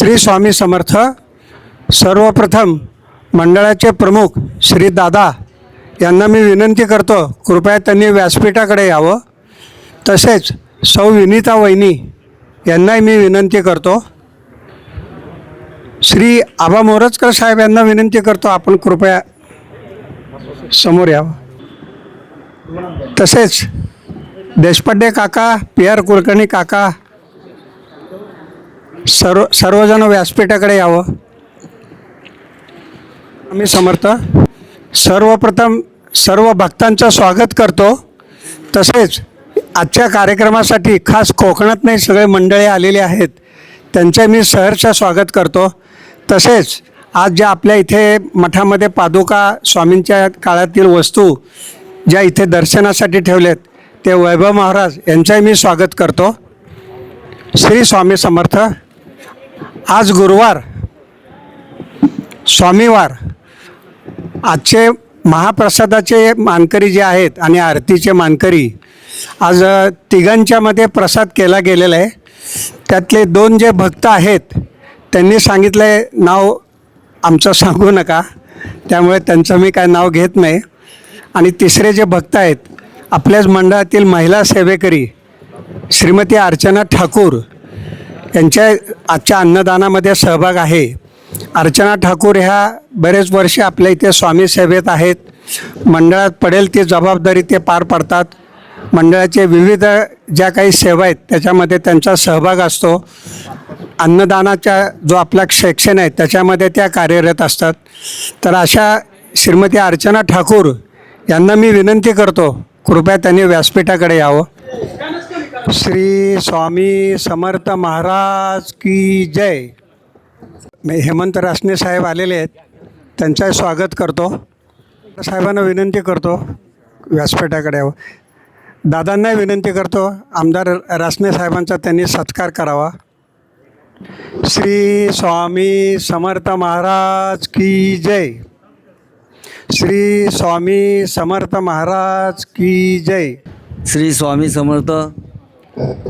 श्री स्वामी समर्थ. सर्वप्रथम मंडळाचे प्रमुख श्री दादा यांना मी विनंती करतो, कृपया त्यांनी व्यासपीठाकडे यावं. तसेच सौ विनीता वहिनी यांनाही मी विनंती करतो. श्री आबा मोरजकर साहेब यांना विनंती करतो, आपण कृपया समोर यावं. तसेच देशपांडे काका, पी आर कुलकर्णी काका, सर्वजण व्यासपीठाकडे यावं. मी समर्थ. सर्वप्रथम सर्व भक्तांचं स्वागत करतो. तसेच आजच्या कार्यक्रमासाठी खास कोकणात नाही सगळे मंडळी आलेले आहेत, त्यांचे मी सहर्ष स्वागत करतो. तसेच आज ज्या आपल्या इथे मठामध्ये पादुका स्वामींच्या काळातील वस्तू ज्या इथे दर्शनासाठी ठेवलेत ते वैभव महाराज यांचंही मी स्वागत करतो. श्री स्वामी समर्थ. आज गुरुवार, स्वामीवार. आजचे महाप्रसादाचे मानकरी जे आहेत आणि आरतीचे मानकरी आज तिघांच्यामध्ये प्रसाद केला गेलेला आहे. त्यातले दोन जे भक्त आहेत त्यांनी सांगितलं आहे नाव आमचं सांगू नका, त्यामुळे त्यांचं मी काय नाव घेत नाही. आणि तिसरे जे भक्त आहेत आपल्याच मंडळातील महिला सेवेकरी श्रीमती अर्चना ठाकूर यांच्या आजच्या अन्नदानामध्ये सहभाग आहे. अर्चना ठाकूर ह्या बरेच वर्षे आपल्या इथे स्वामी सेवेत आहेत. मंडळात पडेल ती जबाबदारी ते पार पाडतात. मंडळाचे विविध ज्या काही सेवा आहेत त्याच्यामध्ये त्यांचा सहभाग असतो. अन्नदानाचा जो आपला सेक्शन आहे त्याच्यामध्ये त्या कार्यरत असतात. तर अशा श्रीमती अर्चना ठाकूर यांना मी विनंती करतो, कृपया त्यांनी व्यासपीठाकडे यावं. श्री स्वामी समर्थ महाराज की जय. हेमंत रासने साहेब आलेले आहेत, त्यांचं स्वागत करतो. साहेबांना विनंती करतो व्यासपीठाकडे यावं. दादांना विनंती करतो आमदार रासने साहेबांचा त्यांनी सत्कार करावा. श्री स्वामी समर्थ महाराज की जय. श्री स्वामी समर्थ महाराज की जय. श्री स्वामी समर्थ.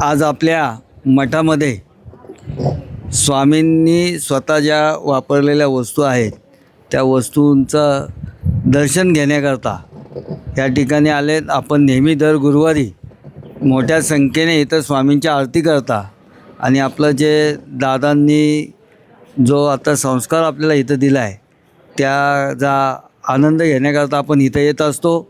आज आपल्या मठामध्ये स्वामींनी स्वतः ज्या वापरलेल्या वस्तू आहेत त्या वस्तूंचं दर्शन घेण्याकरता या ठिकाणी आलेत. आपण नेहमी दर गुरुवारी मोठ्या संख्येने इथं स्वामींची आरती करता आणि आपलं जे दादांनी जो आता संस्कार आपल्याला इथं दिला आहे त्याचा आनंद घेण्याकरता आपण इथं येत असतो.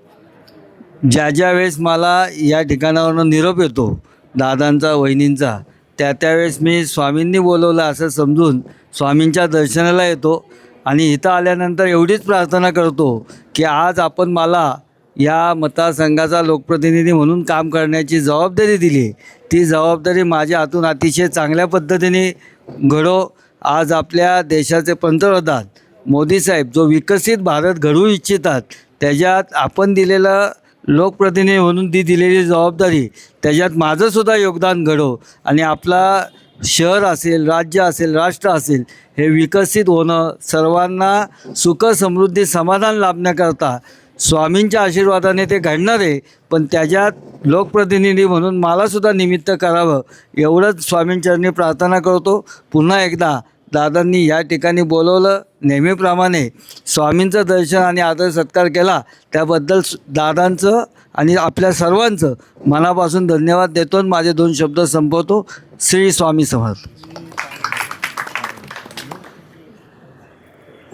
ज्या वेळेस मला या ठिकाणावरून निरोप येतो दादांचा, वहिनींचा, त्यावेळेस मी स्वामींनी बोलवलं असं समजून स्वामींच्या दर्शनाला येतो. आणि इथं आल्यानंतर एवढीच प्रार्थना करतो की आज आपण मला या मतदारसंघाचा लोकप्रतिनिधी म्हणून काम करण्याची जबाबदारी दिली, ती जबाबदारी माझ्या हातून अतिशय चांगल्या पद्धतीने घडो. आज आपल्या देशाचे पंतप्रधान मोदीसाहेब जो विकसित भारत घडवू इच्छितात त्याच्यात आपण दिलेलं लोकप्रतिनिधी म्हणून ती दिलेली जबाबदारी त्याच्यात माझंसुद्धा योगदान घडो आणि आपला शहर असेल, राज्य असेल, राष्ट्र असेल हे विकसित होणं, सर्वांना सुख समृद्धी समाधान लाभण्याकरता स्वामींच्या आशीर्वादाने ते घडणार आहे. पण त्याच्यात लोकप्रतिनिधी म्हणून मलासुद्धा निमित्त करावं एवढंच स्वामींचरणी प्रार्थना करतो. पुन्हा एकदा दादांनी या ठिकाणी बोलवलं, नेहमीप्रमाणे स्वामींचं दर्शन आणि आदर सत्कार केला त्याबद्दल दादांचं आणि आपल्या सर्वांचं मनापासून धन्यवाद देतो आणि माझे 2 शब्द संपवतो. श्री स्वामी समर्थ.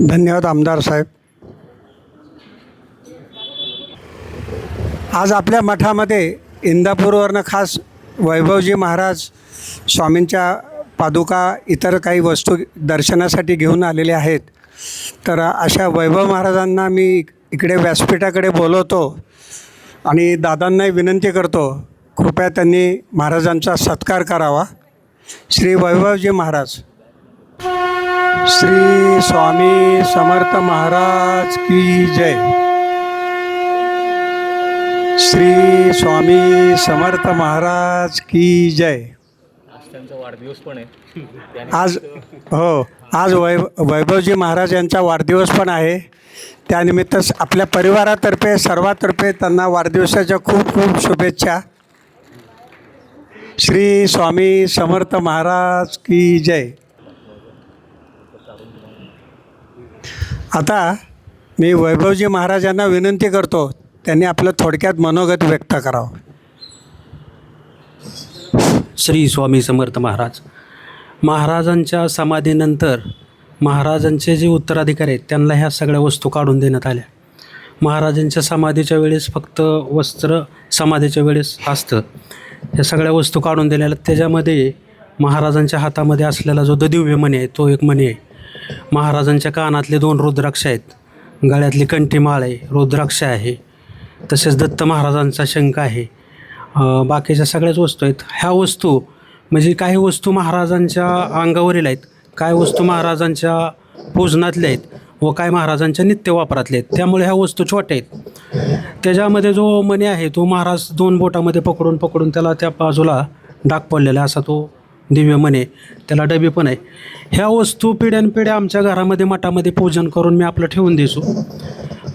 धन्यवाद आमदार साहेब. आज आपल्या मठामध्ये इंदापूरवरनं खास वैभवजी महाराज स्वामींच्या पादुका इतर काही वस्तू दर्शनासाठी घेऊन आलेले आहेत. तर अशा वैभव महाराजांना मी इकडे व्यासपीठाकडे बोलवतो आणि दादांनाही विनंती करतो कृपया त्यांनी महाराजांचा सत्कार करावा. श्री वैभवजी महाराज. श्री स्वामी समर्थ महाराज की जय. श्री स्वामी समर्थ महाराज की जय. वाढदिवस पण आहे आज. हो, आज वैभवजी महाराज यांचा वाढदिवस पण आहे. त्यानिमित्त आपल्या परिवारातर्फे सर्वातर्फे त्यांना वाढदिवसाच्या खूप खूप शुभेच्छा. श्री स्वामी समर्थ महाराज की जय. आता मी वैभवजी महाराजांना विनंती करतो त्यांनी आपलं थोडक्यात मनोगत व्यक्त करावं. श्री स्वामी समर्थ महाराज. महाराजांच्या समाधीनंतर महाराजांचे जे उत्तराधिकारी आहेत त्यांना ह्या सगळ्या वस्तू काढून देण्यात आल्या. महाराजांच्या समाधीच्या वेळेस फक्त वस्त्र समाधीच्या वेळेस असतं, ह्या सगळ्या वस्तू काढून दिलेल्या. त्याच्यामध्ये महाराजांच्या हातामध्ये असलेला जो दिव्य मणी आहे तो एक मणी आहे. महाराजांच्या कानातले 2 रुद्राक्ष आहेत, गळ्यातली कंठीमाळ आहे, रुद्राक्ष आहे, तसेच दत्त महाराजांचा शंख आहे. बाकीच्या सगळ्याच वस्तू आहेत. ह्या वस्तू म्हणजे काही वस्तू महाराजांच्या अंगावरील आहेत, काही वस्तू महाराजांच्या पूजनातल्या आहेत व काय महाराजांच्या नित्य वापरातले आहेत. त्यामुळे ह्या वस्तू छोट्या आहेत. त्याच्यामध्ये जो मणी आहे तो महाराज 2 बोटामध्ये पकडून त्याला त्या बाजूला डाग पडलेला असा तो दिव्य मणी आहे, त्याला डबी पण आहे. ह्या वस्तू पिढ्यानपिढ्या आमच्या घरामध्ये मठामध्ये पूजन करून मी आपलं ठेवून देसो.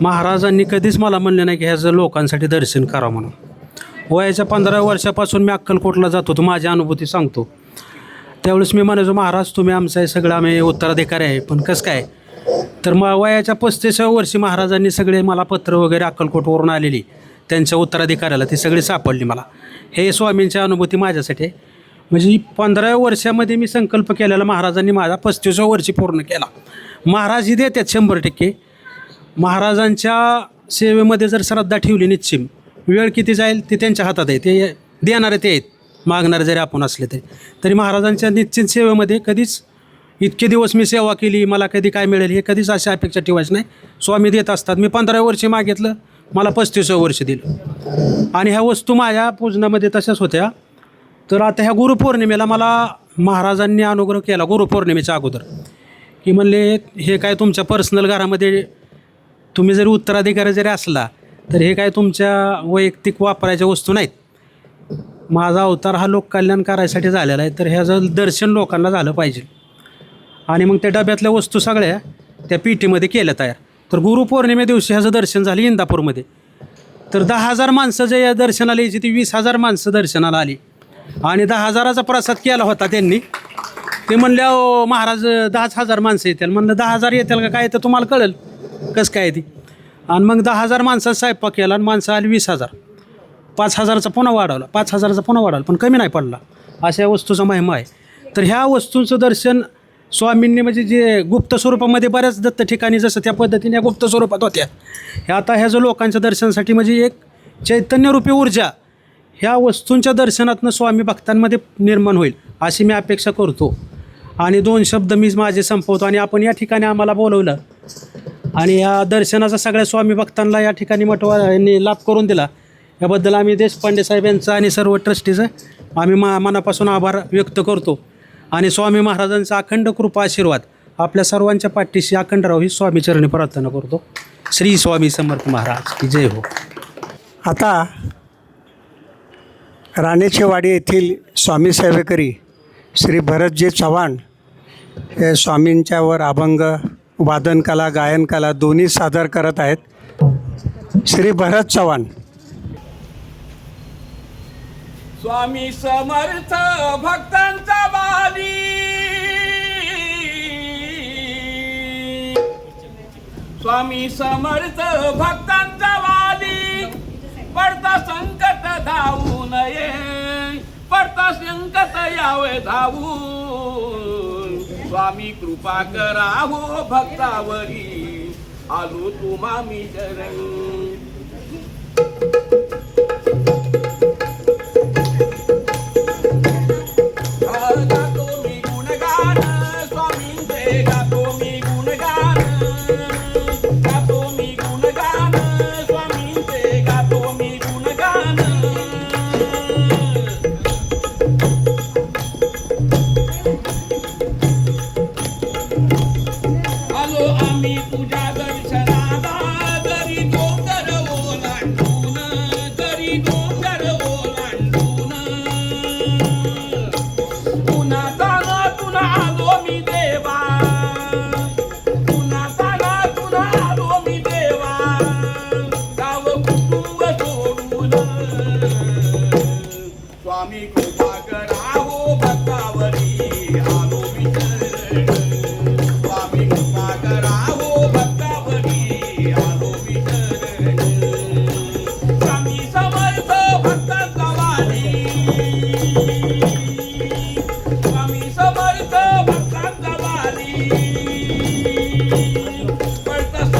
महाराजांनी कधीच मला म्हणले नाही की ह्याचं लोकांसाठी दर्शन करा म्हणून. वयाच्या 15 वर्षापासून मी अक्कलकोटला जातो, तो माझी अनुभूती सांगतो. त्यावेळेस मी म्हणायचो महाराज तुम्ही आमचं आहे सगळं, आम्ही उत्तराधिकारी आहे, पण कसं काय. तर मग वयाच्या 35व्या वर्षी महाराजांनी सगळे मला पत्र वगैरे अक्कलकोटवरून आलेली त्यांच्या उत्तराधिकाऱ्याला ती सगळी सापडली मला. हे स्वामींची अनुभूती माझ्यासाठी आहे. म्हणजे 15व्या वर्षामध्ये मी संकल्प केलेला महाराजांनी माझा 35व्या वर्षी पूर्ण केला. महाराज ही देतात 100%. महाराजांच्या सेवेमध्ये जर श्रद्धा ठेवली निश्चिम, वेळ किती जाईल ते त्यांच्या हातात आहे, ते देणारे ते आहेत, मागणारे जरी आपण असले तरी महाराजांच्या निश्चित सेवेमध्ये कधीच इतके दिवस मी सेवा केली मला कधी काय मिळेल हे कधीच अशी अपेक्षा ठेवायची नाही. स्वामी देत असतात. मी 15व्या वर्षी मागितलं, मला 35व्या वर्षी दिलं. आणि ह्या वस्तू माझ्या पूजनामध्ये तशाच होत्या. तर आता ह्या गुरुपौर्णिमेला मला महाराजांनी अनुग्रह केला गुरुपौर्णिमेच्या अगोदर, की म्हणले हे काय तुमच्या पर्सनल घरामध्ये तुम्ही जरी उत्तराधिकारी जरी असला तर हे काय तुमच्या वैयक्तिक वापरायच्या वस्तू नाहीत. माझा अवतार हा लोककल्याण करायसाठी झालेला आहे, तर ह्याचं दर्शन लोकांना झालं पाहिजे. आणि मग त्या डब्यातल्या वस्तू सगळ्या त्या पेटीमध्ये केल्या तयार. तर गुरुपौर्णिमे दिवशी ह्याचं दर्शन झालं इंदापूरमध्ये. तर 10,000 माणसं जे या दर्शनाला यायची ती 20,000 माणसं दर्शनाला आली. आणि 10,000चा प्रसाद केला होता त्यांनी. ते म्हणले अहो महाराज 10,000 माणसं येतील. म्हणलं 10,000 येतील का काय तर तुम्हाला कळेल कसं काय ती. आणि मग 10,000 माणसाचा स्वयंपाक केला आणि माणसं आली 20,000. 5,000चा पुन्हा वाढवला, 5,000चा पुन्हा वाढवला, पण कमी नाही पडला. अशा वस्तूचा महिमा आहे. तर ह्या वस्तूंचं दर्शन स्वामींनी म्हणजे जे गुप्त स्वरूपामध्ये बऱ्याच दत्त ठिकाणी जसं त्या पद्धतीने या गुप्त स्वरूपात होत्या, ह्या आता ह्या जो लोकांच्या दर्शनासाठी म्हणजे एक चैतन्यरूपी ऊर्जा ह्या वस्तूंच्या दर्शनातनं स्वामी भक्तांमध्ये निर्माण होईल अशी मी अपेक्षा करतो. आणि 2 शब्द मी माझे संपवतो. आणि आपण या ठिकाणी आम्हाला बोलवलं आणि या दर्शनाचा सगळ्या स्वामी भक्तांना या ठिकाणी यांनी लाभ करून दिला, याबद्दल आम्ही देशपांडे साहेब यांचं आणि सर्व ट्रस्टीचं आम्ही मनापासून आभार व्यक्त करतो. आणि स्वामी महाराजांचा अखंड कृपा आशीर्वाद आपल्या सर्वांच्या पाठीशी अखंड राहू ही स्वामीचरणी प्रार्थना करतो. श्री स्वामी समर्थ महाराज की जय हो. आता राणेचेवाडी येथील स्वामी सेवेकरी श्री भरतजी चव्हाण हे स्वामींच्यावर अभंग, वादनकला, गायनकला दोन्ही सादर करत आहेत. श्री भरत चव्हाण. स्वामी समर्थ भक्तांचा वाली, स्वामी समर्थ भक्तांचा वाली, पडता संकट धावू नये, पडता संकट यावे धावून, स्वामी कृपा करावो भक्तावरी, आलो तुम्हा मी शरण. गातो मी गुणगान स्वामींचे, गातो मी गुणगान, गातो मी गुणगान स्वामींचे, गातो मी गुणगान. आलो आम्ही तुझ्या दर्शनाला, जरी डोंगर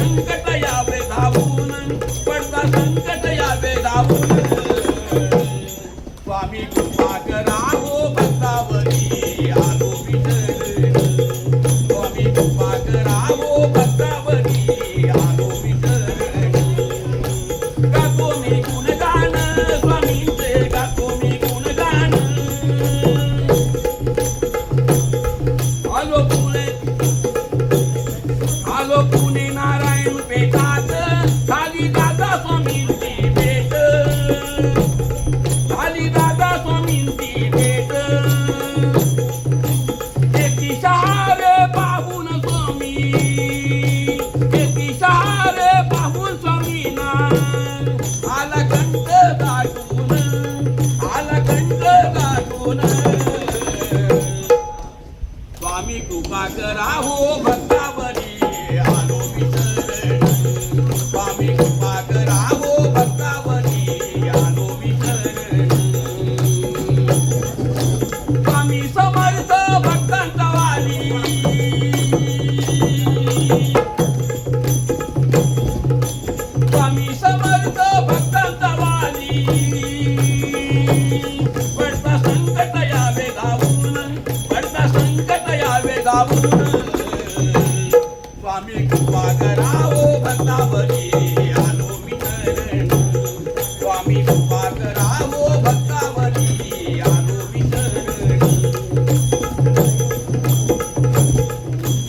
संकट यावे धावून, पडता संकट यावे धावून. स्वामी कृपा करा हो भक्तावरी आलो विठ्ठल. स्वामी कृपा करा हो भक्तावरी आलो विठ्ठल. गातो मी गुणगान स्वामींचे, गातो मी गुणगान. आलो पुणे नारायण पेठात, झाली दादा स्वामींची भेट, झाली दादा स्वामींची भेट. एकी शहारे पाहून स्वामी, एकी शहारे पाहून स्वामीना आला कंठ गाठून, आला कंठ गाठून. स्वामी कृपा करा हो भक्तावरी आलो विठ्ठल. स्वामी कृपा करा हो भक्तावरी आलो विठ्ठल. स्वामी समर्थ भक्तांचा वाली, स्वामी समर्थ भक्तांचा वाली. पडता संकट यावे धावून, पडता संकट यावे धावून. स्वामी कृपा करा हो भक्तावरी आलो विठ्ठल. स्वामी कृपा करा हो भक्तावरी आलो विठ्ठल.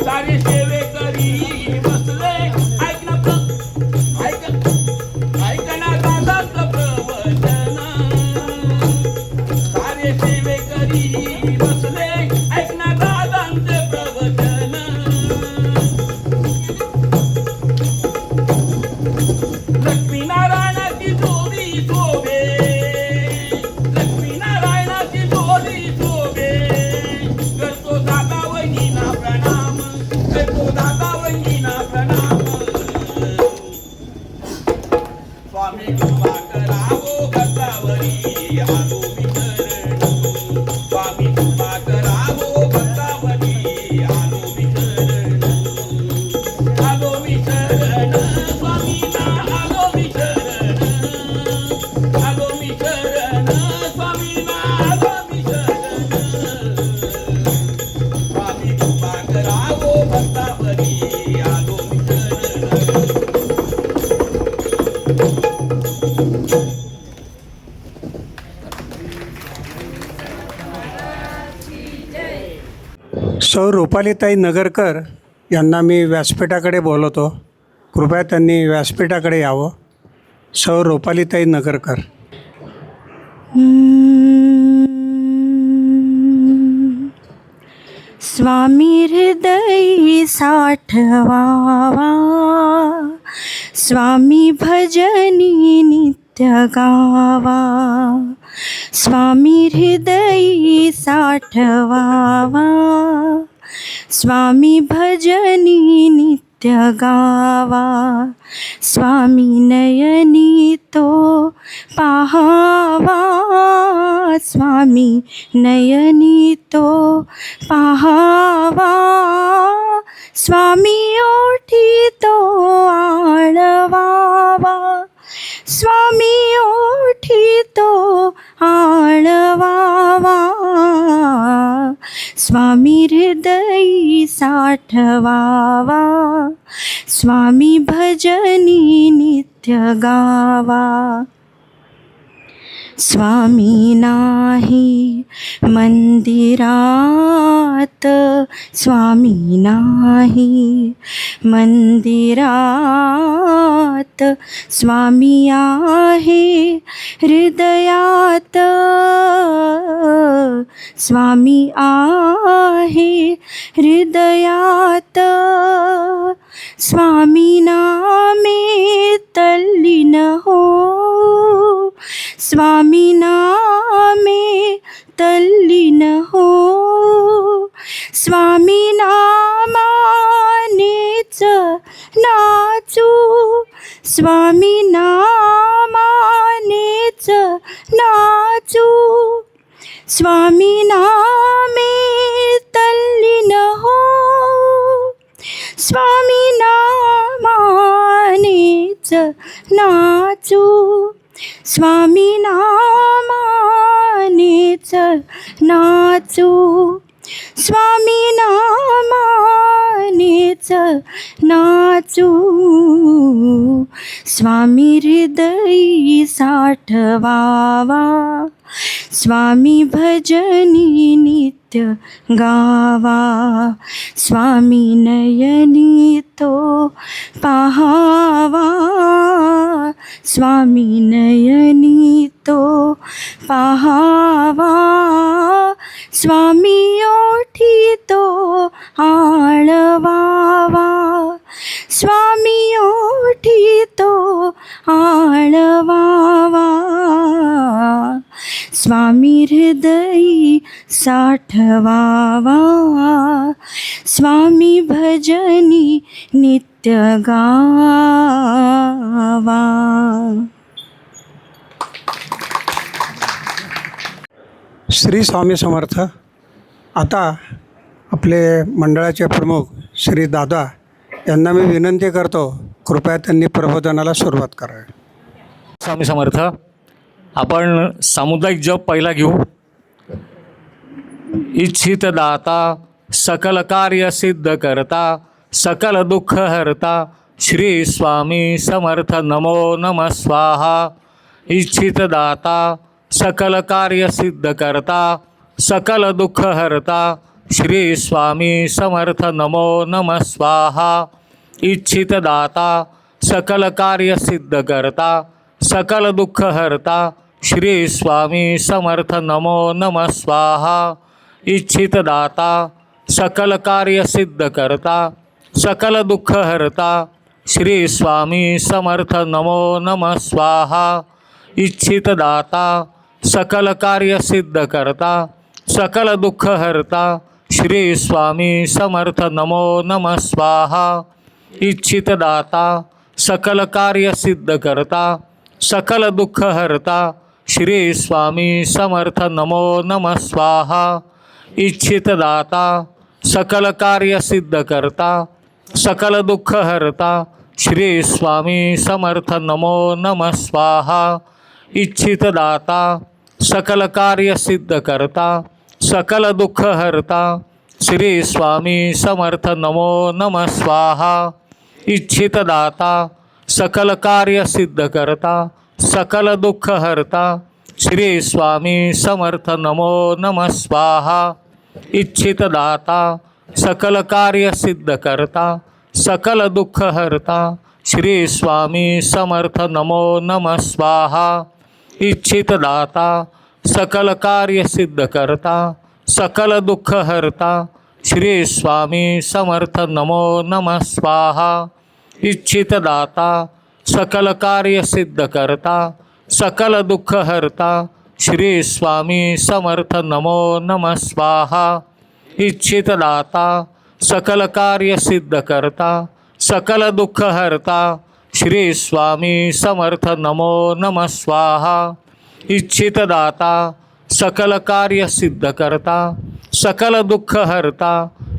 सारे सेवेकरी बसले, ऐक ना ऐक, ऐक ना दादाचं प्रवचन. सारे सेवेकरी बसले, ऐक ना दादांचे प्रवचन. लक्ष्मीनारायणाची जोडी शोभे, लक्ष्मीनारायणाची जोडी शोभे. करतो दादा वहिनीना प्रणाम, करतो दादा वहिनीना प्रणाम. स्वामी कृपा करा हो भक्तावरी आलो विठ्ठल. स्वामी कृपा करा हो भक्तावरी आलो विठ्ठल. आलो विठ्ठल स्वामीना, आलो विठ्ठल, आलो विठ्ठल स्वामीना, आलो विठ्ठल. स्वामी कृपा करा हो भक्तावरी आलो विठ्ठल. सौ रुपालीताई नगरकर यांना मी व्यासपीठाकडे बोलवतो. कृपया त्यांनी व्यासपीठाकडे यावं. सौ रुपालीताई नगरकर. स्वामी हृदयी साठवावा, स्वामी भजनी नित्य गावा. स्वामी हृदयी साठवावा, स्वामी भजनी नित्य गावा. स्वामी नयनी तो पाहावा, स्वामी नयनी तो पाहावा. स्वामी ओठी तो आळवावा, स्वामी ओठी तो आळवावा. स्वामी हृदयी साठवावा, स्वामी भजनी नित्य गावा. स्वामी नाही मंदिरात, स्वामी नाही मंदिरात. स्वामी आहे हृदयात, स्वामी आहे हृदयात. स्वामी नामे तल्लीन हो, स्वामी नामे तल्लीन हो. स्वामी नामानेच नाचू, स्वामी नामानेच नाचू. स्वामी नामे तल्लीन हो, स्वामी नामा नाचू स्वामी नामानेच नाचू स्वामी नामानेच नाचू स्वामी हृदयी साठवावा स्वामी भजनी नित्य गावा स्वामी नयनी तो पाहावा स्वामी नयनी तो पाहावा स्वामी ओठी तो आळवावा स्वामी ओठी तो आळवावा स्वामी हृदयी साठवावा स्वामी भजनी नित्य गावा. श्री स्वामी समर्थ. आता आपले मंडळाचे प्रमुख श्री दादा यांना मी विनंती करतो, कृपया त्यांनी प्रबोधनाला सुरुवात करावी. स्वामी समर्थ. आपण सामुदायिक जप पहिला घेऊ. इच्छित दाता सकल कार्य सिद्ध करता सकल दुःख हरता श्री स्वामी समर्थ नमो नमः स्वाहा. इच्छित दाता सकल कार्य सिद्ध करता सकल दुःख हरता श्री स्वामी समर्थ नमो नमः स्वाहा. इच्छित दाता सकल कार्य सिद्ध करता सकल दुःख हरता श्री स्वामी समर्थ नमो नमः स्वाहा. इच्छित दाता सकल कार्य सिद्ध करता सकल दुःख हरता श्री स्वामी समर्थ नमो नमः स्वाहा. इच्छित दाता सकल कार्य सिद्ध करता सकल दुःख हरता श्री स्वामी समर्थ नमो नमः स्वाहा. इच्छित दाता सकल कार्य सिद्ध करता सकल दुःख हरता श्री स्वामी समर्थ नमो नमः स्वाहा. इच्छित दाता सकल कार्य सिद्ध करता सकल दुःख हरता श्री स्वामी समर्थ नमो नमः स्वाहा. इच्छित दाता सकल कार्य सिद्ध करता सकल दुःख हरता श्री स्वामी समर्थ नमो नमः स्वाहा. इच्छित दाता सकल कार्य सिद्ध करता सकल दुःख हरता श्री स्वामी समर्थ नमो नमः स्वाहा. इच्छित दाता सकल कार्य सिद्ध करता सकल दुःख हरता श्री स्वामी समर्थ नमो नमः स्वाहा. इच्छित दाता सकल कार्य सिद्ध करता सकल दुःख हरता श्री स्वामी समर्थ नमो नमः स्वाहा. इच्छित दाता सकल कार्य सिद्ध करता सकल दुःख हरता श्री स्वामी समर्थ नमो नमः स्वाहा. इच्छित दाता सकल कार्य सिद्ध करता सकल दुःख हरता श्री स्वामी समर्थ नमो नमः स्वाहा. इच्छित दाता सकल कार्य सिद्ध करता सकल दुःख हरता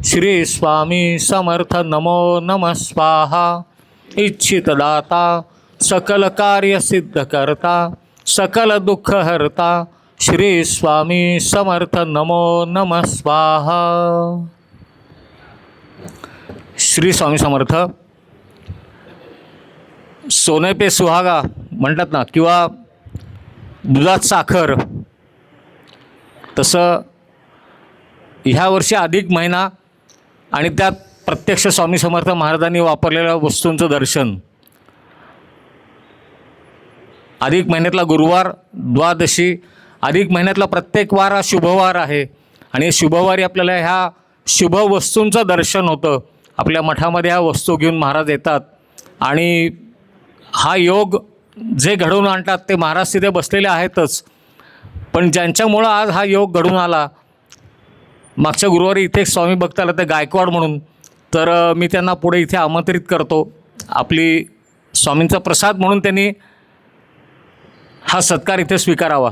श्री स्वामी समर्थ नमो नमः स्वाहा. इच्छित दाता सकल कार्य सिद्ध करता सकल दुःख हरता श्री स्वामी समर्थ नमो नमः स्वाहा. श्री स्वामी समर्थ. सोने पे सुहागा म्हणतात ना, किंवा दुधात साखर, तसं ह्या वर्षी अधिक महिना आणि त्यात प्रत्यक्ष स्वामी समर्थ महाराजांनी वापरलेल्या वस्तूंचं दर्शन. अधिक महिन्यातला गुरुवार द्वादशी, अधिक महिन्यातला प्रत्येक वार हा शुभवार आहे आणि शुभवारी आपल्याला ह्या शुभ वस्तूंचं दर्शन होतं. आपल्या मठामध्ये ह्या वस्तू घेऊन महाराज येतात आणि हा योग जे घडवून आणतात ते महाराज तिथे बसलेले आहेतच, पण ज्यांच्यामुळं आज हा योग घडून आला. मागच्या गुरुवारी इथे एक स्वामी भक्त आला, ते गायकवाड म्हणून, तर मी त्यांना पुढे इथे आमंत्रित करतो. आपली स्वामींचा प्रसाद म्हणून त्यांनी हा सत्कार इथे स्वीकारावा.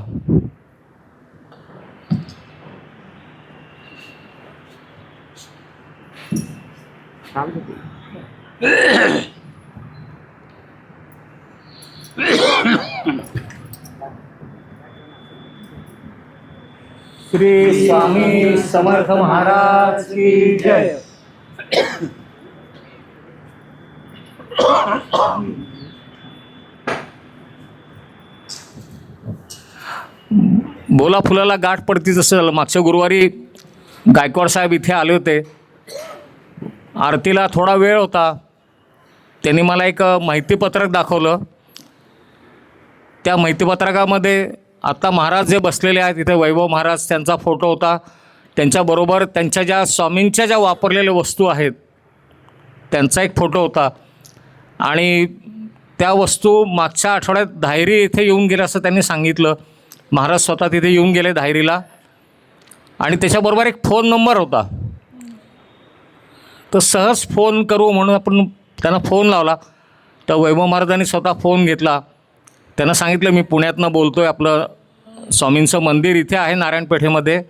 श्री स्वामी समर्थ महाराज की जय. बोला फुलाला गाठ पडती जसं झालं. मागच्या गुरुवारी गायकवाड साहेब इथे आले होते. आरतीला थोडा वेळ होता. त्यांनी मला एक माहितीपत्रक दाखवलं. त्या माहितीपत्रकामध्ये आता महाराज जे बसलेले आहेत इथे, वैभव महाराज त्यांचा फोटो होता. त्यांच्याबरोबर त्यांच्या ज्या स्वामींच्या ज्या वापरलेल्या वस्तू आहेत त्यांचा एक फोटो होता. आणि त्या वस्तू मागच्या आठवड्यात धायरी इथे येऊन गेल्या असं त्यांनी सांगितलं. महाराज स्वतः तिथे येऊन गेले धायरीला. आणि त्याच्याबरोबर एक फोन नंबर होता. तर सहज फोन करू म्हणून आपण त्यांना फोन लावला. तर वैभव महाराजांनी स्वतः फोन घेतला. त्यांना सांगितलं मी पुण्यातनं बोलतो आहे, आपलं स्वामींचं मंदिर इथे आहे नारायणपेठेमध्ये,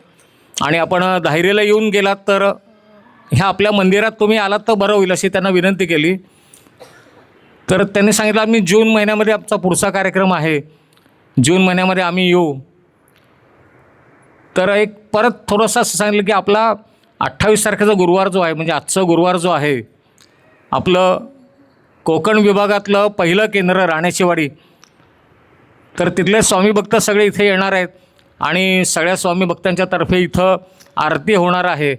आणि आपण धायरीला येऊन गेलात तर ह्या आपल्या मंदिरात तुम्ही आलात तर बरं होईल अशी त्यांना विनंती केली. तर त्यांनी सांगितलं आम्ही जून महिन्यामध्ये आमचा पुढचा कार्यक्रम आहे, जून महिन्यामध्ये आम्ही येऊ. तर एक परत थोडंसं असं सांगितलं की आपला 28 तारखेचा गुरुवार जो आहे, म्हणजे आजचा गुरुवार जो आहे, आपलं कोकण विभागातलं पहिलं केंद्र राण्याचीवाडी, तर तिथले स्वामी भक्त सगळे इथे येणार आहेत आणि सगळ्या स्वामी भक्तांच्या तर्फे इथं आरती होणार आहे.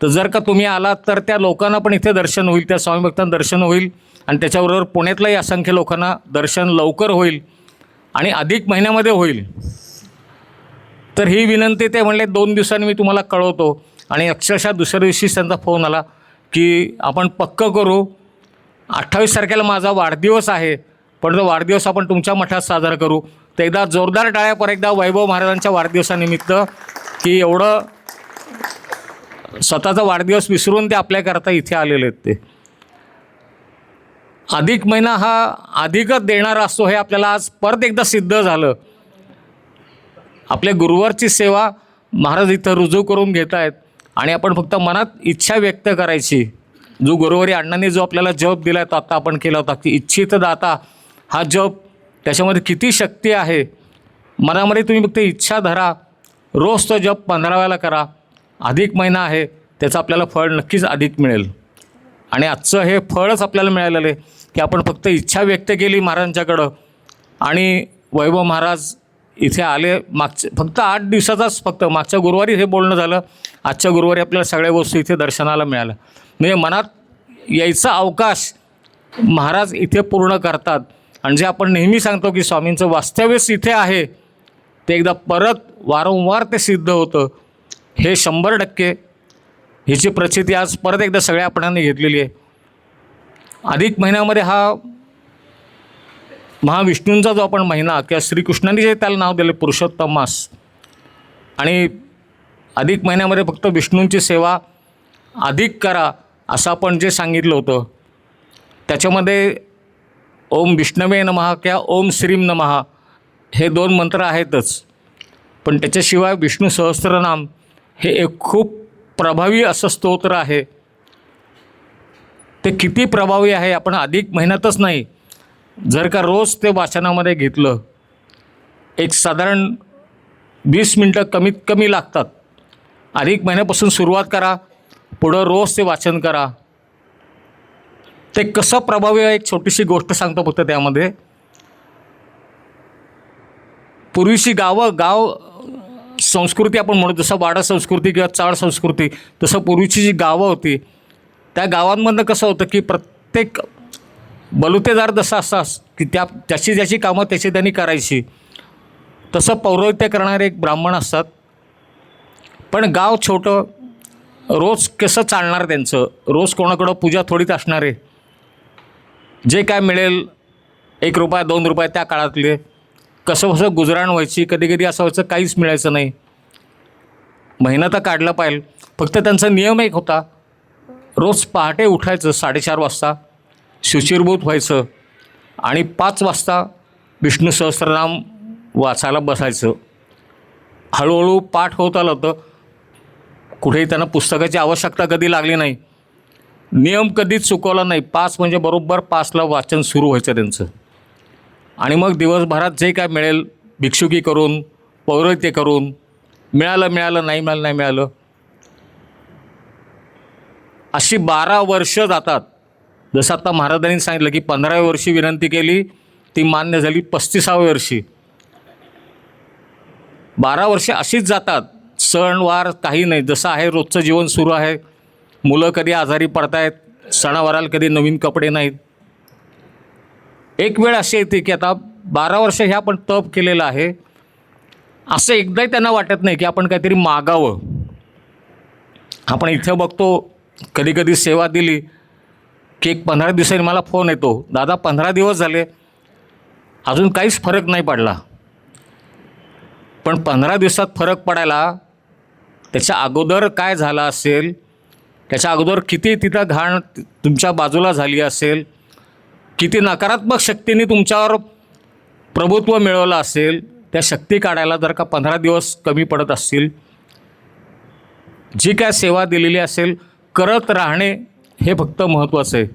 तर जर का तुम्ही आलात तर त्या लोकांना पण इथे दर्शन होईल, त्या स्वामी भक्तांना दर्शन होईल आणि त्याच्याबरोबर पुण्यातल्याही असंख्य लोकांना दर्शन लवकर होईल आणि अधिक महिन्यामध्ये होईल. तर ही विनंती ते म्हणले 2 दिवसांनी मी तुम्हाला कळवतो. आणि अक्षरशः दुसऱ्या दिवशीच त्यांचा फोन आला की आपण पक्कं करू, 28 तारखेला माझा वाढदिवस आहे, पण तो वाढदिवस आपण तुमच्या मठात साजरा करू. तर एकदा जोरदार टाळ्या पर एकदा वैभव महाराजांच्या वाढदिवसानिमित्त, की एवढं स्वतःचा वाढदिवस विसरून ते आपल्याकरता इथे आलेले आहेत. ते अधिक महिना हा अधिकच देणारा असतो हे आपल्याला आज परत एकदा सिद्ध झालं. आपल्या गुरुवारची सेवा महाराज इथं रुजू करून घेत आहेत आणि आपण फक्त मनात इच्छा व्यक्त करायची. जो गुरुवारी अण्णांनी जो आपल्याला जप दिला आहे तो आता आपण केला होता की इच्छित दाता हा जप, त्याच्यामध्ये किती शक्ती आहे. मनामध्ये तुम्ही फक्त इच्छा धरा, रोज तो जप 15 वेळा करा. अधिक महिना आहे, त्याचं आपल्याला फळ नक्कीच अधिक मिळेल. आणि आजचं हे फळच आपल्याला मिळालेलं आहे की आपण फक्त इच्छा व्यक्त केली महाराजांच्याकडं आणि वैभव महाराज इथे आले. फक्त 8 दिवसाचाच फक्त मागच्या गुरुवारी हे बोलणं झालं. आजच्या गुरुवारी आपल्याला सगळ्या वस्तू इथे दर्शनाला मिळाल्या. म्हणजे मनात यायचा अवकाश महाराज इथे पूर्ण करतात. आणि जे आपण नेहमी सांगतो की स्वामींचं वास्तव्यच इथे आहे, ते एकदा परत वारंवार ते सिद्ध होतं. हे 100% ह्याची प्रचिती आज परत एकदा सगळ्या आपणांनी घेतलेली आहे. अधिक महिन्यामध्ये हा महाविष्णूंचा जो आपण महिना किंवा श्रीकृष्णांनी जे त्याला नाव दिले पुरुषोत्तम मास, आणि अधिक महिन्यामध्ये फक्त विष्णूंची सेवा अधिक करा असं आपण जे सांगितलं होतं, त्याच्यामध्ये ओम विष्णवे नमः किंवा ओम श्रीम नमः हे 2 मंत्र आहेतच. पण त्याच्याशिवाय विष्णू सहस्त्रनाम हे एक खूप प्रभावी असं स्तोत्र आहे. ते किती प्रभावी आहे आपण अधिक महिन्यातच नाही, जर का रोज ते वाचनामध्ये घेतलं, एक साधारण 20 मिनटं कमीत कमी लागतात. अधिक महिन्यापासून सुरुवात करा, पुढं रोज ते वाचन करा. ते कसं प्रभावी आहे एक छोटीशी गोष्ट सांगतो फक्त. त्यामध्ये पूर्वीची गाव संस्कृती आपण म्हणू, जसं वाडा संस्कृती किंवा चाळ संस्कृती, तसं पूर्वीची जी गावं होती त्या गावांमधनं कसं होतं की प्रत्येक बलुतेदार जसं असतास की त्याची ज्याची कामं त्याची त्यांनी करायची, तसं पौरोहित्य करणारे एक ब्राह्मण असतात. पण गाव छोटं, रोज कसं चालणार त्यांचं, रोज कोणाकडं पूजा थोडीच असणार आहे. जे काय मिळेल 1 रुपया 2 रुपये त्या काळातले कसं कसं गुजराण व्हायची. कधी कधी असं व्हायचं काहीच मिळायचं नाही. महिना तर काढला पाहिजे. फक्त त्यांचा नियम एक होता, रोज पहाटे उठायचं 4:30 वाजता, शुचिरभूत व्हायचं आणि 5 वाजता विष्णू सहस्त्रनाम वाचायला बसायचं. हळूहळू पाठ होत आलं होतं. कुठेही त्यांना पुस्तकाची आवश्यकता कधी लागली नाही. नियम कधीच चुकवला नाही. 5 म्हणजे बरोबर 5ला वाचन सुरू व्हायचं त्यांचं. आणि मग दिवसभरात जे काय मिळेल भिक्षुकी करून, पौरोहित्य करून मिळालं नाही मिळालं. अशी 12 वर्ष जातात. जसं आता महाराजांनी सांगितलं की 15व्या वर्षी विनंती केली, ती मान्य झाली 35व्या वर्षी. 12 वर्ष अशीच जातात. सणवार काही नाही, जसं आहे रोजचं जीवन सुरू आहे. मुलं कधी आजारी पडतायत, सणावाराला कधी नवीन कपडे नाहीत. एक वेळ अशी येते की आता 12 वर्ष हे आपण तप केलेलं आहे, असं एकदाही त्यांना वाटत नाही की आपण काहीतरी मागावं. आपण इथे बघतो कधी कधी सेवा दिली की एक 15 दिवसांनी मला फोन येतो, दादा 15 दिवस झाले अजून काहीच फरक नाही पडला. पण 15 दिवसात फरक पडायला त्याच्या अगोदर काय झालं असेल, त्याच्या अगोदर किती तिथं घाण तुमच्या बाजूला झाली असेल, किती नकारात्मक शक्तीने तुमच्यावर प्रभुत्व मिळवलं असेल, त्या शक्ती काढायला जर का 15 दिवस कमी पडत असतील, जी काय सेवा दिलेली असेल करत राहणे हे फक्त महत्त्वाचं आहे.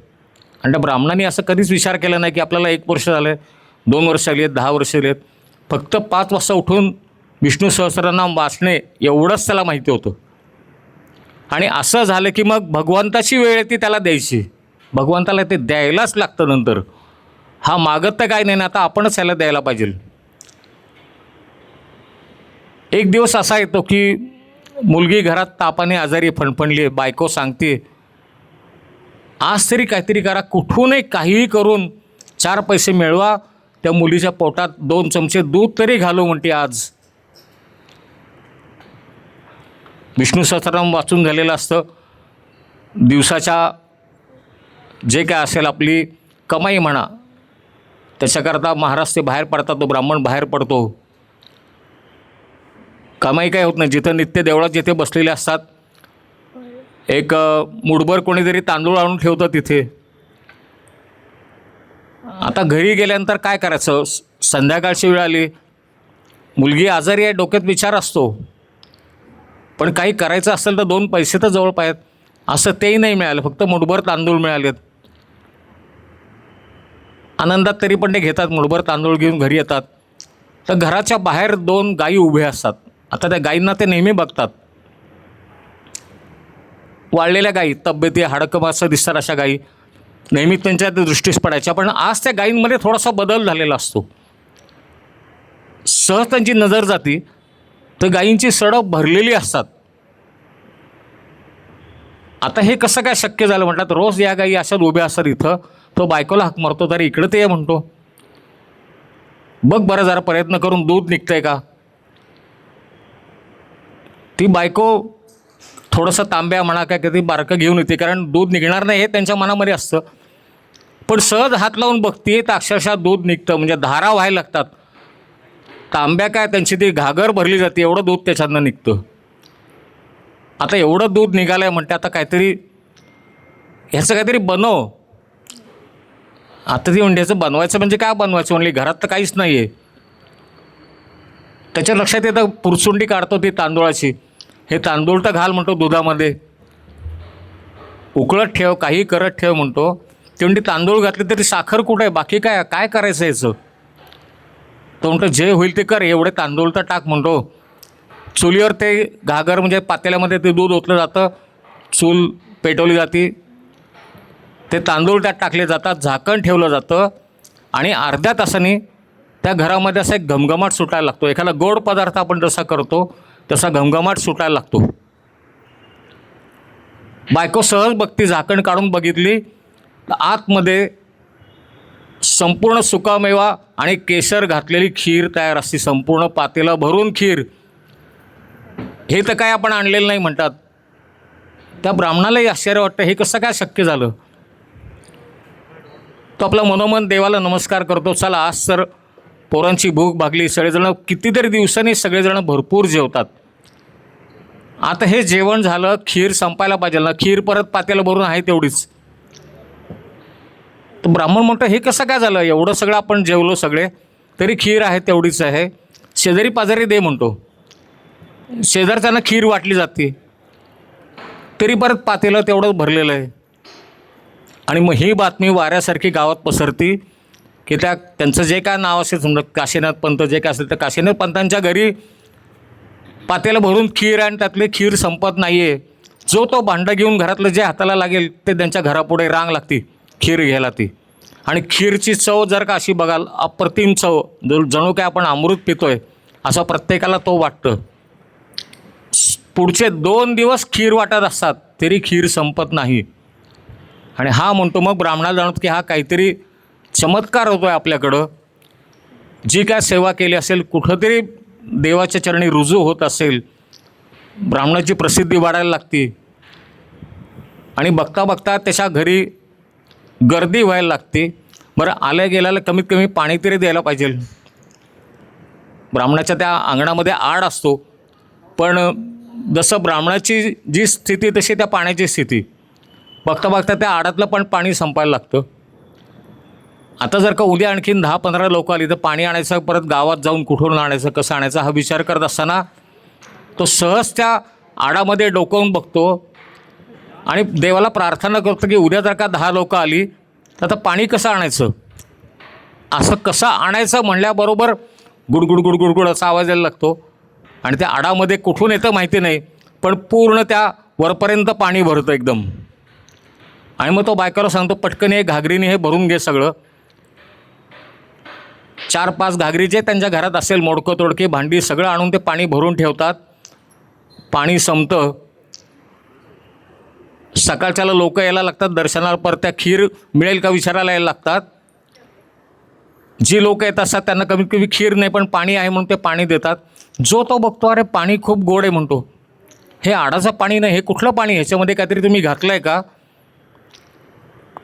आणि त्या ब्राह्मणांनी असं कधीच विचार केला नाही की आपल्याला 1 वर्ष झालं आहे, 2 वर्ष झाली आहेत, 10 वर्ष झाली आहेत. फक्त 5 वाजता उठून विष्णू सहस्रनाम वाचणे एवढंच त्याला माहिती होतं. आणि असं झालं की मग भगवंताची वेळ ती त्याला द्यायची, भगवंताला ते द्यायलाच लागतं. नंतर हा मागत तर काय नाही ना, आता आपणच त्याला द्यायला पाहिजे. एक दिवस असा येतो की मुलगी घरात तापाने आजारी फणफणली आहे. बायको सांगते आज तरी काहीतरी करा, कुठूनही काहीही करून 4 पैसे मिळवा, त्या मुलीच्या पोटात 2 चमचे दूध तरी घालू म्हणते आज. विष्णू सहस्रनाम वाचून झालेलं असतं. दिवसाच्या जे काय असेल आपली कमाई म्हणा, त्याच्याकरता महाराज ते बाहेर पडतात, तो ब्राह्मण बाहेर पडतो. कमाई काय होत नाही. जिथं नित्य देवळात जिथे बसलेले असतात, एक मुठभर कोणीतरी तांदूळ आणून ठेवतं तिथे. आता घरी गेल्यानंतर काय करायचं, संध्याकाळची वेळ आली, मुलगी आजारी आहे, डोक्यात विचार असतो, पण काही करायचं असेल तर 2 पैसे तर जवळ पाहिजेत. असं तेही नाही मिळालं, फक्त मुठभर तांदूळ मिळालेत. आनंदात तरी पण ते घेतात, मुठभर तांदूळ घेऊन घरी येतात. तर घराच्या बाहेर 2 गायी उभ्या असतात. आता त्या गायींना ते नेहमी बघतात, वाळलेल्या गायी, तब्येती हाडकं असं दिसतात अशा गायी नेहमी त्यांच्या दृष्टीस पडायच्या. पण आज त्या गायींमध्ये थोडासा बदल झालेला असतो. सहज त्यांची नजर जाती तर गायींची सडक भरलेली असतात. आता हे कसं काय शक्य झालं म्हणतात, रोज या गायी अशाच उभ्या असतात इथं. तो बायकोला हाक मारतो, तरी इकडं ते म्हणतो, बघ बरं जरा प्रयत्न करून दूध निघतंय का. ती बायको थोडंसं तांब्या म्हणा काय कधी बारकं घेऊन येते, कारण दूध निघणार नाही हे त्यांच्या मनामध्ये असतं. पण सहज हात लावून बघते तर अक्षरशः दूध निघतं, म्हणजे धारा व्हायला लागतात. तांब्या काय त्यांची ती घागर भरली जाते, एवढं दूध त्याच्यातनं निघतं. आता एवढं दूध निघालं आहे म्हणते, आता काहीतरी ह्याचं काहीतरी बनव. आता ती म्हणते ह्याचं बनवायचं म्हणजे काय बनवायचं, म्हणली घरात तर काहीच नाही आहे. त्याच्या लक्षात येतं, पुरसुंडी काढतो ती तांदूळाची, हे तांदूळ तर घाल म्हणतो दुधामध्ये, उकळत ठेव, काही करत ठेव म्हणतो. ते म्हणते तांदूळ घातले तरी साखर कुठं आहे, बाकी काय काय करायचं याचं. तो म्हणतो जे होईल ते कर, एवढे तांदूळ तर टाक म्हणतो. चुलीवर ते घागर म्हणजे पातेल्यामध्ये ते दूध ओतलं जातं, चूल पेटवली जाते, ते तांदूळ त्यात टाकले जातात, झाकण ठेवलं जातं आणि अर्ध्या तासाने त्या घरामध्ये असा एक घमघमाट सुटायला लागतो. एखादा गोड पदार्थ आपण जसा करतो तसा घमघमाट सुटायला लागतो. बायको सहज बघती, झाकण काढून बघितली तर आतमध्ये संपूर्ण सुकामेवा आणि केशर घातलेली खीर तयार असते, संपूर्ण पातेलं भरून खीर. हे तर काय आपण आणलेलं नाही म्हणतात. त्या ब्राह्मणालाही आश्चर्य वाटतं, हे कसं काय शक्य झालं. तो आपला मनोमन देवाला नमस्कार करतो, चला आज तर पोरांची भूक भागली, सगळेजण कितीतरी दिवसांनी सगळेजण भरपूर जेवतात. आता हे जेवण झालं, खीर संपायला पाहिजे ना, खीर परत पातेलं भरून आहे तेवढीच. तर ब्राह्मण म्हणतो हे कसं काय झालं, एवढं सगळं आपण जेवलो सगळे तरी खीर आहे तेवढीच आहे, शेजारी पाजारी दे म्हणतो. शेजारच्यांना खीर वाटली जाते तरी परत पातेलं तेवढंच भरलेलं आहे. आणि मग ही बातमी वाऱ्यासारखी गावात पसरती की त्यांचं जे काय नाव असेल, समजा काशीनाथ पंत जे काय असेल, तर काशीनाथ पंतांच्या घरी पातेलं भरून खीर आहे आणि त्यातली खीर संपत नाही आहे. जो तो भांडं घेऊन घरातलं जे हाताला लागेल ते त्यांच्या घरापुढे रांग लागती खीर घ्यायला ती. आणि खीरची चव जर का अशी बघाल अप्रतिम चव, जणू काय आपण अमृत पितोय असं प्रत्येकाला तो वाटतं. पुढचे 2 दिवस खीर वाटत असतात तरी खीर संपत नाही. आणि हा म्हणतो मग ब्राह्मणाला जाणवत की हा काहीतरी चमत्कार होतो आहे आपल्याकडं. जी काय सेवा केली असेल, कुठंतरी देवाच्या चरणी रुजू होत असेल, ब्राह्मणाची प्रसिद्धी वाढायला लागते. आणि बघता बघता त्याच्या घरी गर्दी व्हायला लागते. बरं, आल्या गेल्याला कमीत कमी पाणी तरी द्यायला पाहिजे. ब्राह्मणाच्या त्या अंगणामध्ये आड असतो, पण जसं ब्राह्मणाची जी स्थिती तशी त्या पाण्याची स्थिती. बघता बघता त्या आडातलं पण पाणी संपायला लागतं. आता जर का उद्या आणखीन 10-15 लोक आली तर पाणी आणायचं, परत गावात जाऊन कुठून आणायचं, कसं आणायचं हा विचार करत असताना तो सहज त्या आडामध्ये डोकावून बघतो आणि देवाला प्रार्थना करतो की उद्या जर का 10 लोक आली तर आता पाणी कसं आणायचं. असं कसं आणायचं म्हणल्याबरोबर गुडगुड गुडगुड गुड असा आवाज यायला लागतो. आणि त्या आडामध्ये कुठून येतं माहिती नाही, पण पूर्ण त्या वरपर्यंत पाणी भरतं एकदम. आणि मग तो बायकाला सांगतो पटकन हे घागरीने हे भरून घे सगळं. 4-5 घागरी जे त्यांच्या घरात असेल मोडकं तोडके भांडी सगळं आणून ते पाणी भरून ठेवतात. पाणी संपतं. सकाळच्याला लोक यायला लागतात दर्शनाला, परत त्या खीर मिळेल का विचारायला यायला लागतात. जी लोक येत असतात त्यांना कमीत कमी खीर नाही पण पाणी आहे म्हणून ते पाणी देतात. जो तो बघतो अरे पाणी खूप गोड आहे म्हणतो. हे आडाचं पाणी नाही, हे कुठलं पाणी, ह्याच्यामध्ये काहीतरी तुम्ही घातलं आहे का.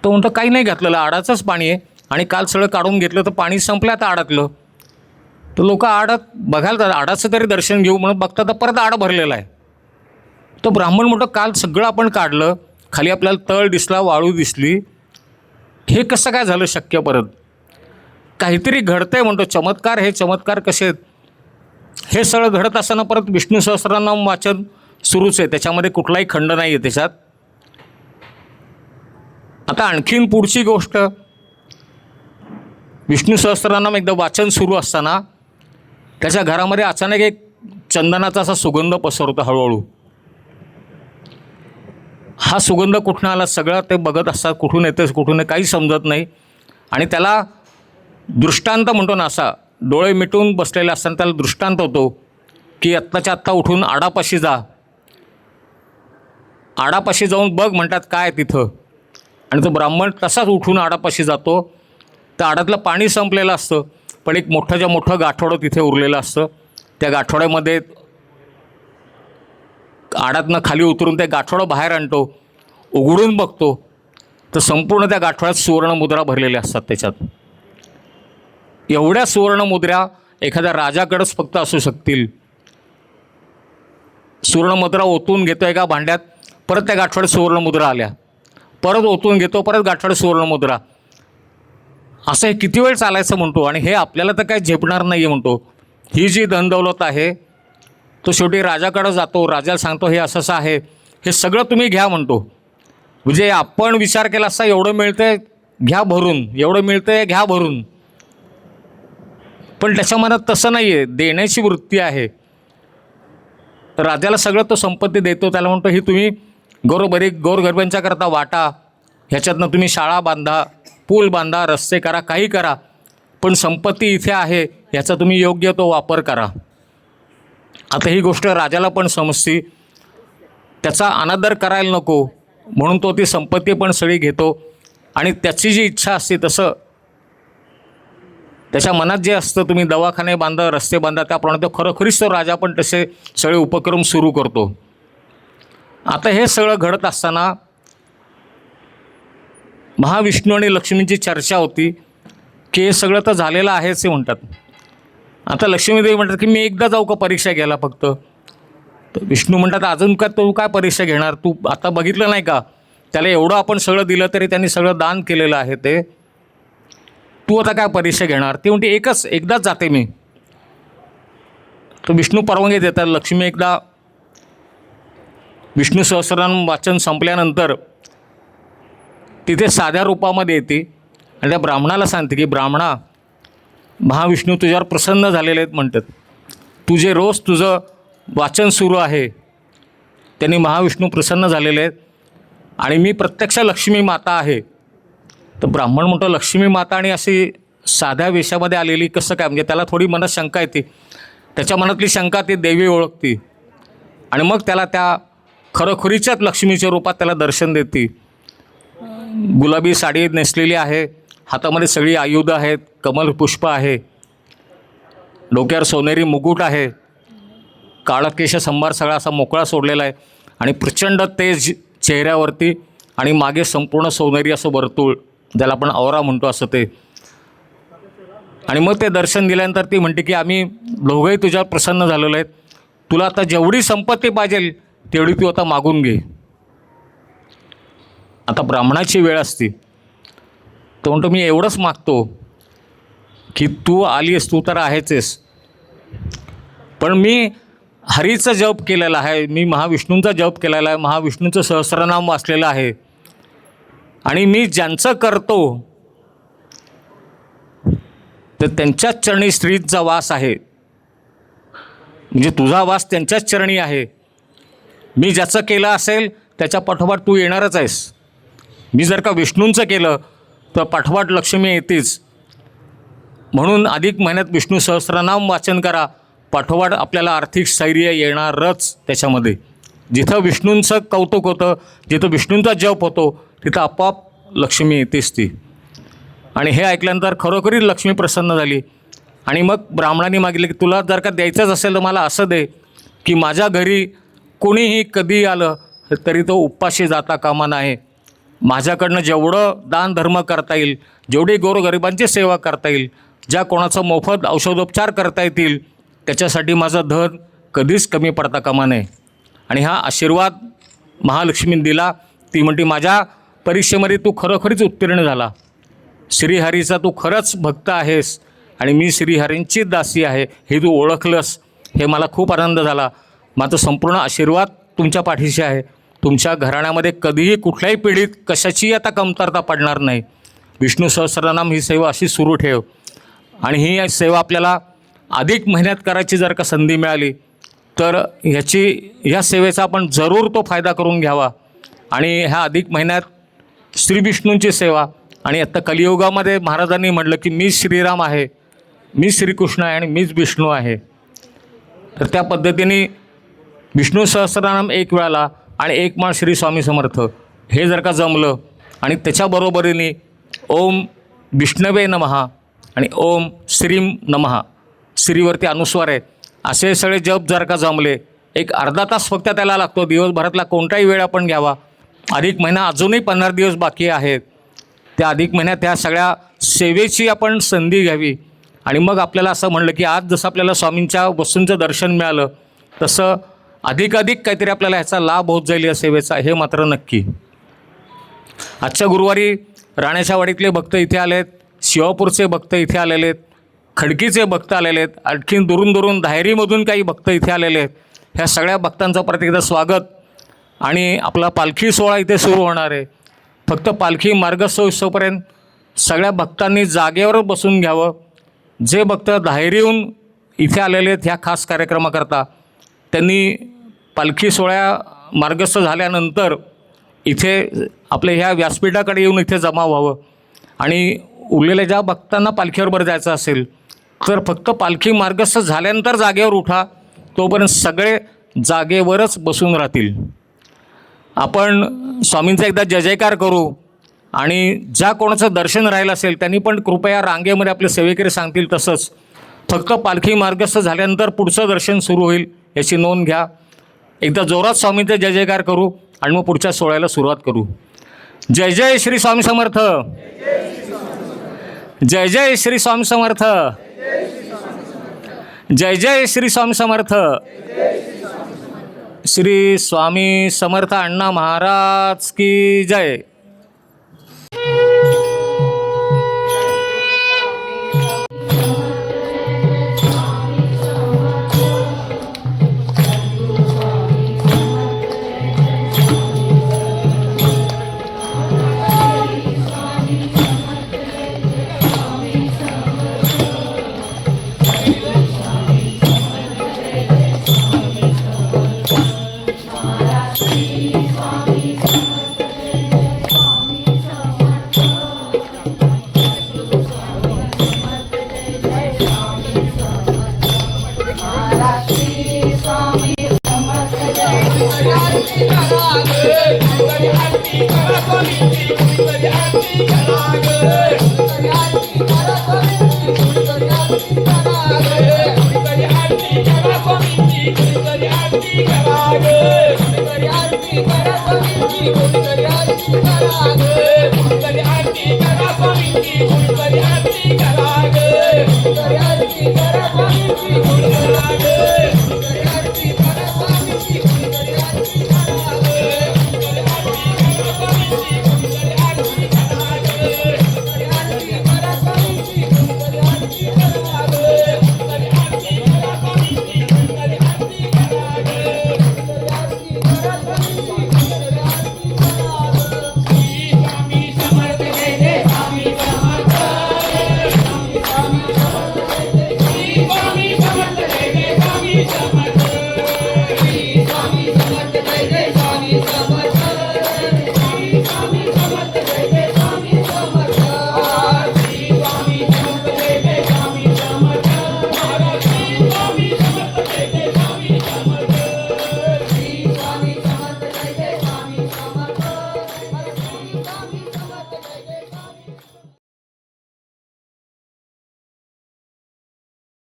तो म्हणतो काही नाही घातलेलं, आडाचंच पाणी आहे आणि काल सगळं काढून घेतलं तर पाणी संपलं आता आडातलं. तर लोक आडात बघायला आडाचं तरी दर्शन घेऊ म्हणून बघतात तर परत आड भरलेला आहे. तो ब्राह्मण म्हणतो काल सगळं आपण काढलं, खाली आपल्याला तळ दिसला, वाळू दिसली, हे कसं काय झालं शक्य. परत काहीतरी घडतं आहे म्हणतो. चमत्कार, हे चमत्कार कसे आहेत. हे सगळं घडत असताना परत विष्णू सहस्रनाम वाचन सुरूच आहे, त्याच्यामध्ये कुठलाही खंड नाही आहे त्याच्यात. आता आणखीन पुढची गोष्ट, विष्णू सहस्रनाम एकदा वाचन सुरू असताना त्याच्या घरामध्ये अचानक एक चंदनाचा असा सुगंध पसरतो हळूहळू. हा सुगंध कुठून आला सगळं ते बघत असतात, कुठून येतं कुठून नाही काही समजत नाही. आणि त्याला दृष्टांत म्हणतो ना, असा डोळे मिटून बसलेले असताना त्याला दृष्टांत होतो की आत्ताच्या आत्ता उठून आडापाशी जा. आडापाशी जाऊन बघ म्हणतात काय तिथं. आणि तो ब्राह्मण तसाच उठून आडापाशी जातो. तर आडातलं पाणी संपलेलं असतं, पण एक मोठंच्या मोठं गाठोडं तिथे उरलेलं असतं. त्या गाठोड्यामध्ये आडातनं खाली उतरून ते गाठोडं बाहेर आणतो, उघडून बघतो तर संपूर्ण त्या गाठोड्यात सुवर्णमुद्रा भरलेल्या असतात. त्याच्यात एवढ्या सुवर्णमुद्रा एखाद्या राजाकडेच फक्त असू शकतील. सुवर्णमुद्रा ओतून घेतो एका भांड्यात, परत त्या गाठोड्यात सुवर्णमुद्रा आल्या, परत ओतून घेतो, परत गाठोड्यात सुवर्णमुद्रा. असं हे किती वेळ चालायचं म्हणतो. आणि हे आपल्याला तर काय झेपणार नाही आहे म्हणतो. ही जी धनदौलत आहे तो शेवटी राजाकडं जातो, राजाला सांगतो हे असं आहे, हे सगळं तुम्ही घ्या म्हणतो. म्हणजे आपण विचार केला असता एवढं मिळतंय घ्या भरून, एवढं मिळतंय घ्या भरून, पण त्याच्या मनात तसं नाही आहे, देण्याची वृत्ती आहे. तर राजाला सगळं तो संपत्ती देतो. त्याला म्हणतो ही तुम्ही गोरगरिबांच्या करता वाटा, ह्याच्यातनं तुम्ही शाळा बांधा, पूल बांधा, रस्ते करा, काही करा, पण संपत्ती इथे आहे ह्याचा तुम्ही योग्य तो वापर करा. आता ही गोष्ट राजाला पण समजते, त्याचा अनादर करायला नको म्हणून तो ती संपत्ती पण सगळी घेतो. आणि त्याची जी इच्छा असते तसं त्याच्या मनात जे असतं, तुम्ही दवाखाने बांधा, रस्ते बांधा, त्याप्रमाणे तो खरोखरीच तो राजा पण तसे सगळे उपक्रम सुरू करतो. आता हे सगळं घडत असताना महाविष्णू आणि लक्ष्मींची चर्चा होती की हे सगळं तर झालेलं आहे असे म्हणतात. आता लक्ष्मीदेवी म्हणतात की मी एकदा जाऊ का परीक्षा घ्यायला फक्त. तर विष्णू म्हणतात अजून काय तू काय परीक्षा घेणार, तू आता बघितलं नाही का त्याला एवढं आपण सगळं दिलं तरी त्यांनी सगळं दान केलेलं आहे, ते तू आता काय परीक्षा घेणार. ती म्हणते एकदाच जाते मी. तर विष्णू परवानगी देतात. लक्ष्मी एकदा विष्णू सहस्रनाम वाचन संपल्यानंतर तिथे साध्या रूपामध्ये येते आणि त्या ब्राह्मणाला सांगते की ब्राह्मणा, महाविष्णू तुझ्यावर प्रसन्न झालेले आहेत म्हणतात. तुझे रोज तुझं वाचन सुरू आहे. त्यांनी महाविष्णू प्रसन्न झालेले आहेत आणि मी प्रत्यक्ष लक्ष्मी माता आहे. तर ब्राह्मण म्हणतो लक्ष्मी माता आणि अशी साध्या वेशामध्ये आलेली कसं काय, म्हणजे त्याला थोडी मनात शंका येते. त्याच्या मनातली शंका ती देवी ओळखती आणि मग त्याला त्या खरोखरीच्याच लक्ष्मीच्या रूपात त्याला दर्शन देते. गुलाबी साडी नेसलेली आहे, हातामध्ये सगळी आयुधं आहेत, कमल पुष्प आहे, डोक्यावर सोनेरी मुकुट आहे, काळा केश संभार सगळा असा मोकळा सोडलेला आहे आणि प्रचंड तेज चेहऱ्यावरती आणि मागे संपूर्ण सोनेरी असं वर्तुळ, ज्याला आपण औरा म्हणतो असं ते. आणि मग ते दर्शन दिल्यानंतर ती म्हणते की आम्ही दोघंही तुझ्यावर प्रसन्न झालेलो आहेत, तुला आता जेवढी संपत्ती पाहिजे तेवढी तू आता मागून घे. आता ब्राह्मणाची वेळ असते, तो म्हणतो मी एवढंच मागतो की तू आलीस, तू तर आहेचेस, पण मी हरीचं जप केलेलं आहे, मी महाविष्णूंचा जप केलेला आहे, महाविष्णूंचं सहस्रनाम वाचलेलं आहे आणि मी ज्यांचं करतो तर त्यांच्याच चरणी श्रीचा वास आहे, म्हणजे तुझा वास त्यांच्याच चरणी आहे. मी ज्याचं केलं असेल त्याच्या पाठोपाठ तू येणारच आहेस. मी जर का विष्णूंचं केलं तर पाठोपाठ लक्ष्मी येतेच. म्हणून अधिक महिन्यात विष्णू सहस्रनाम वाचन करा, पाठोपाठ आपल्याला आर्थिक स्थैर्य येणारच त्याच्यामध्ये. जिथं विष्णूंचं कौतुक होतं, जिथं विष्णूंचा जप होतो तिथं आपोआप लक्ष्मी येतेच ती. आणि हे ऐकल्यानंतर खरोखरीच लक्ष्मी प्रसन्न झाली आणि मग ब्राह्मणांनी मागितलं की तुला जर का द्यायचंच असेल तर मला असं दे की माझ्या घरी कोणीही कधी आलं तरी तो उपाशी जाता कामा नये. माझ्याकडनं जेवढं दान धर्म करता येईल, जेवढी गोरगरिबांची सेवा करता येईल, ज्या कोणाचं मोफत औषधोपचार करता येतील त्याच्यासाठी माझं धन कधीच कमी पडता कामा नये. आणि हा आशीर्वाद महालक्ष्मीने दिला. ती म्हणते माझ्या परीक्षेमध्ये तू खरोखरीच उत्तीर्ण झाला, श्रीहरीचा तू खरंच भक्त आहेस आणि मी श्रीहरींचीच दासी आहे हे तू ओळखलंस, हे मला खूप आनंद झाला. माझं संपूर्ण आशीर्वाद तुमच्या पाठीशी आहे. तुमच्या घराण्यामध्ये कधीही कुठल्याही पिढीत कशाची आता कमतरता पडणार नाही. विष्णू सहस्रनाम ही सेवा अशी सुरू ठेव आणि ही सेवा आपल्याला अधिक महिन्यात करायची जर का संधी मिळाली तर ह्या सेवेचा आपण जरूर तो फायदा करून घ्यावा. आणि ह्या अधिक महिन्यात श्री विष्णूंची सेवा, आणि आता कलियुगामध्ये महाराजांनी म्हटलं की मी श्रीराम आहे, मी श्रीकृष्ण आहे आणि मीच विष्णू आहे. तर त्या पद्धतीने विष्णू सहस्रनाम एक वेळाला आणि एक माळ श्री स्वामी समर्थ हे जर का जमलं आणि त्याच्याबरोबरीने ओम विष्णवे नमः आणि ओम श्रीम नमः, श्रीवरती अनुस्वार आहे, असे सगळे जप जर का जमले, एक अर्धा तास फक्त त्याला लागतो. दिवसभरातला कोणताही वेळ आपण घ्यावा. अधिक महिना अजूनही 15 दिवस बाकी आहेत. त्या अधिक महिन्यात त्या सगळ्या सेवेची आपण संधी घ्यावी. आणि मग आपल्याला असं म्हणलं की आज जसं आपल्याला स्वामींच्या वस्तूंचं दर्शन मिळालं तसं अधिकाधिक काहीतरी आपल्याला ह्याचा लाभ होत जाईल या सेवेचा, हे मात्र नक्की. आजच्या गुरुवारी राण्याच्या वाडीतले भक्त इथे आलेत, शिवापूरचे भक्त इथे आलेले आहेत, खडकीचे भक्त आलेले आहेत, आणखीन दुरून दुरून धायरीमधून काही भक्त इथे आलेले आहेत. ह्या सगळ्या भक्तांचं परत एकदा स्वागत. आणि आपला पालखी सोहळा इथे सुरू होणार आहे. फक्त पालखी मार्गस्थोपर्यंत सगळ्या भक्तांनी जागेवर बसून घ्यावं. जे भक्त धायरीहून इथे आलेले आहेत ह्या खास कार्यक्रमाकरता, त्यांनी पालखी सोहळ्या मार्गस्थ झाल्यानंतर इथे आपल्या ह्या व्यासपीठाकडे येऊन इथे जमा व्हावं. आणि उरलेल्या ज्या भक्तांना पालखीवर जायचं असेल तर फक्त पालखी मार्गस्थ झाल्यानंतर जागेवर उठा, तोपर्यंत सगळे जागेवरच बसून राहतील. आपण स्वामींचा एकदा जय जयकार करू. आणि ज्या कोणाचं दर्शन राहिलं असेल त्यांनी पण कृपया रांगेमध्ये आपले सेवेकरी सांगतील तसंच फक्त पालखी मार्गस्थ झाल्यानंतर पुढचं दर्शन सुरू होईल याची नोंद घ्या. एकदा जोरात स्वामींचे जय जयकार करू आणि मग पुढच्या सोहळ्याला सुरुवात करू. जय जय श्री स्वामी समर्थ. जय जय श्री स्वामी समर्थ. जय जय श्री स्वामी समर्थ. श्री स्वामी समर्थ अण्णा महाराज की जय. आरती करा ग, शंकरी आरती